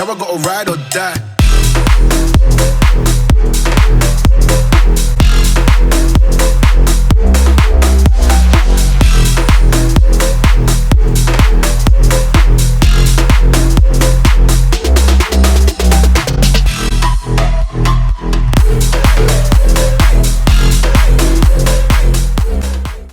Now I gotta ride or die.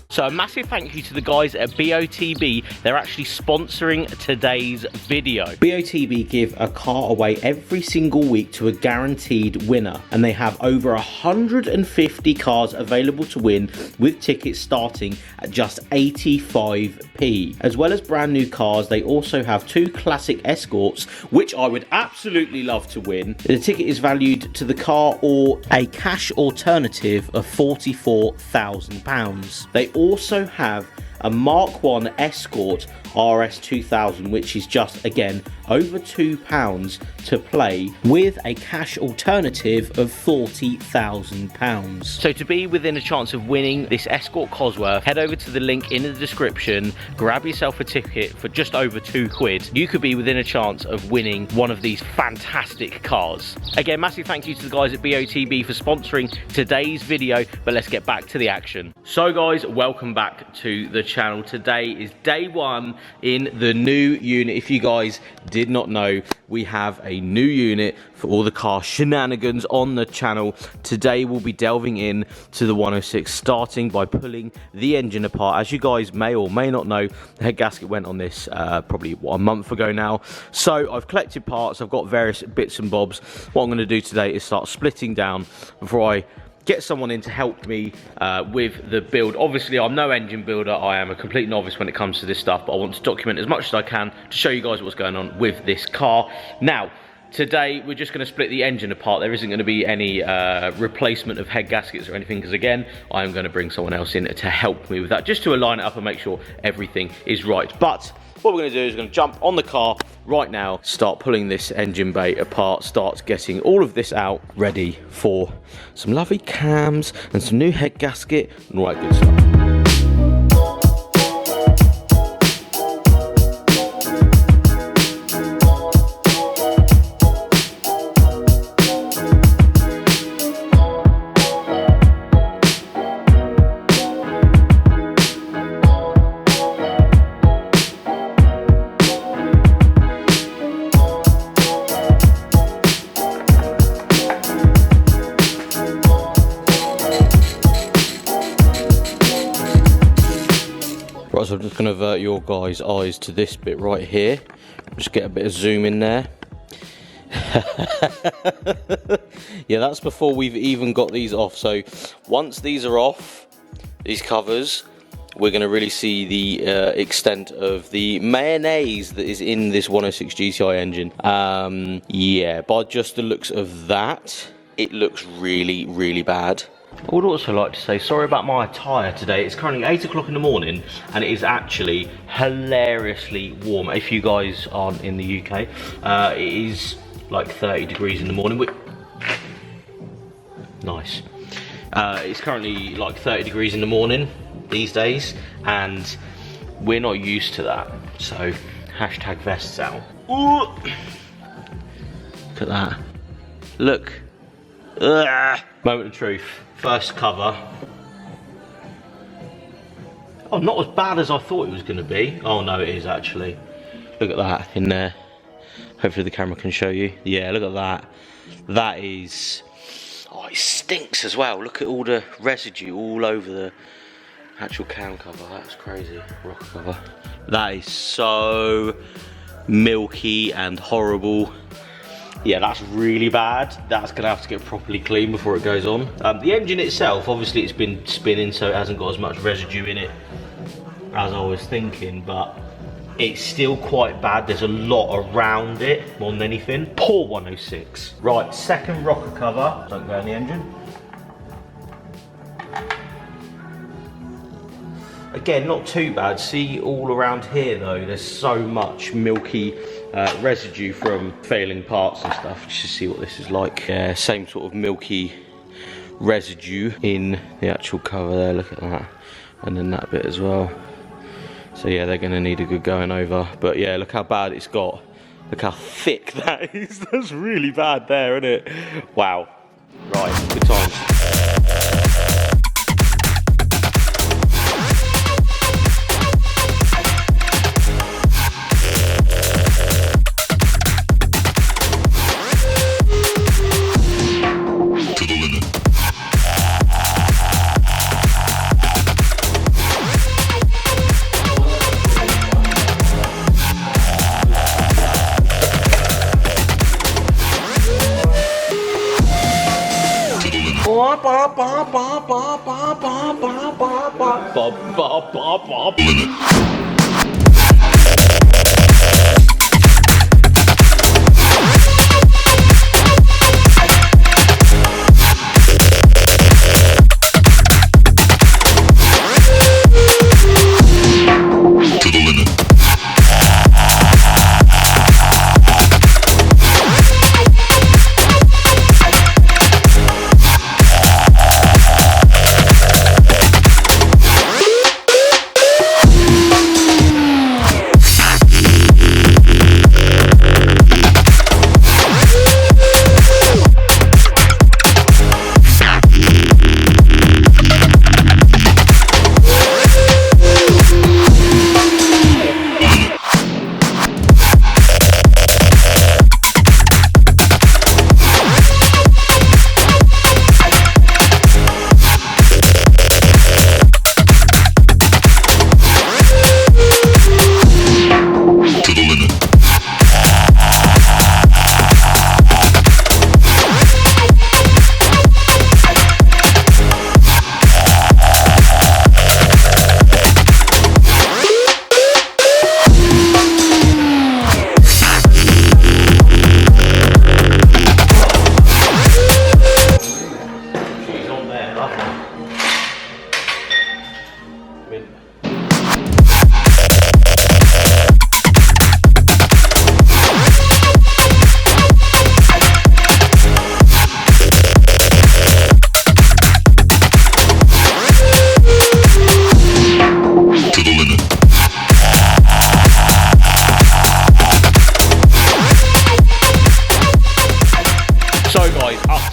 So a massive thank you to the guys at BOTB. They're actually sponsoring today's video. BOTB give a car away every single week to a guaranteed winner, and they have over 150 cars available to win with tickets starting at just 85p. As well as brand new cars, they also have 2 classic Escorts, which I would absolutely love to win. The ticket is valued to the car or a cash alternative of £44,000. They also have a Mark 1 Escort RS 2000, which is just, again, over £2 to play with a cash alternative of £40,000. So to be within a chance of winning this Escort Cosworth, head over to the link in the description, grab yourself a ticket for just over £2. You could be within a chance of winning one of these fantastic cars. Again, massive thank you to the guys at BOTB for sponsoring today's video, but let's get back to the action. So guys, welcome back to the channel. Today is day 1 in the new unit. If you guys did not know, we have a new unit for all the car shenanigans on the channel. Today we'll be delving in to the 106, starting by pulling the engine apart. As you guys may or may not know, the head gasket went on this probably a month ago now. So I've collected parts, I've got various bits and bobs. What I'm going to do today is start splitting down before I get someone in to help me with the build. Obviously, I'm no engine builder. I am a complete novice when it comes to this stuff, but I want to document as much as I can to show you guys what's going on with this car. Now, today, we're just going to split the engine apart. There isn't going to be any replacement of head gaskets or anything, because again, I am going to bring someone else in to help me with that, just to align it up and make sure everything is right. But what we're going to do is we're going to jump on the car right now, start pulling this engine bay apart, start getting all of this out ready for some lovely cams and some new head gasket and all that good stuff. So I'm just going to avert your guys' eyes to this bit right here. Just get a bit of zoom in there. Yeah, that's before we've even got these off. So once these are off, these covers, we're going to really see the extent of the mayonnaise that is in this 106 GTI engine. Yeah, by just the looks of that, it looks really, really bad. I would also like to say sorry about my attire today. It's currently 8 o'clock in the morning and it is actually hilariously warm. If you guys aren't in the UK, it is like 30 degrees in the morning. Nice. It's currently like 30 degrees in the morning these days and we're not used to that. So hashtag vests out. Ooh. Look at that. Look. Ugh. Moment of truth. First cover. Oh, not as bad as I thought it was going to be. Oh no, it is actually. Look at that in there. Hopefully the camera can show you. Yeah, look at that. That is... Oh, it stinks as well. Look at all the residue all over the actual cam cover. That's crazy. Rocker cover. That is so milky and horrible. Yeah, that's really bad. That's going to have to get properly clean before it goes on. The engine itself, obviously it's been spinning, so it hasn't got as much residue in it as I was thinking, but it's still quite bad. There's a lot around it more than anything. Poor 106. Right, second rocker cover. Don't go in the engine. Again, not too bad. See all around here though, there's so much milky residue from failing parts and stuff. Just to see what this is like. Same sort of milky residue in the actual cover there, look at that. And then that bit as well. So yeah, they're gonna need a good going over. But yeah, look how bad it's got. Look how thick that is. That's really bad there, isn't it? Wow. Right, good times.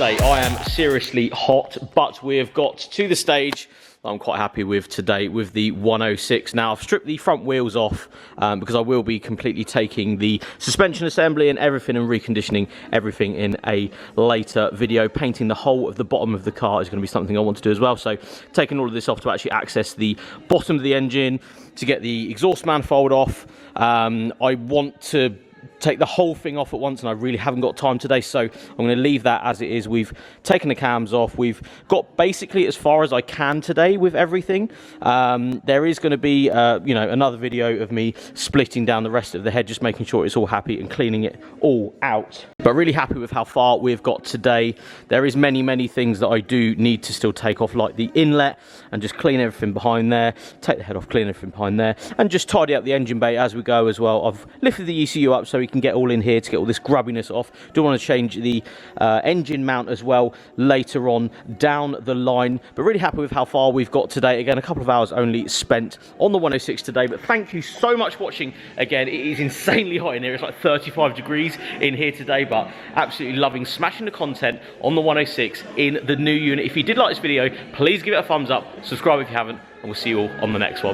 I am seriously hot, but we have got to the stage I'm quite happy with today with the 106. Now I've stripped the front wheels off because I will be completely taking the suspension assembly and everything and reconditioning everything in a later video. Painting the whole of the bottom of the car is going to be something I want to do as well. So taking all of this off to actually access the bottom of the engine, to get the exhaust manifold off. I want to take the whole thing off at once and I really haven't got time today, so I'm going to leave that as it is. We've taken the cams off, we've got basically as far as I can today with everything. There is going to be you know, another video of me splitting down the rest of the head, just making sure it's all happy and cleaning it all out. But really happy with how far we've got today. There is many things that I do need to still take off, like the inlet, and just clean everything behind there, take the head off, clean everything behind there, and just tidy up the engine bay as we go as well. I've lifted the ECU up so we can get all in here to get all this grubbiness off. Do want to change the engine mount as well later on down the line, but really happy with how far we've got today. Again, a couple of hours only spent on the 106 today, but thank you so much for watching. Again, it is insanely hot in here. It's like 35 degrees in here today, but absolutely loving smashing the content on the 106 in the new unit. If you did like this video, please give it a thumbs up, subscribe if you haven't, and we'll see you all on the next one.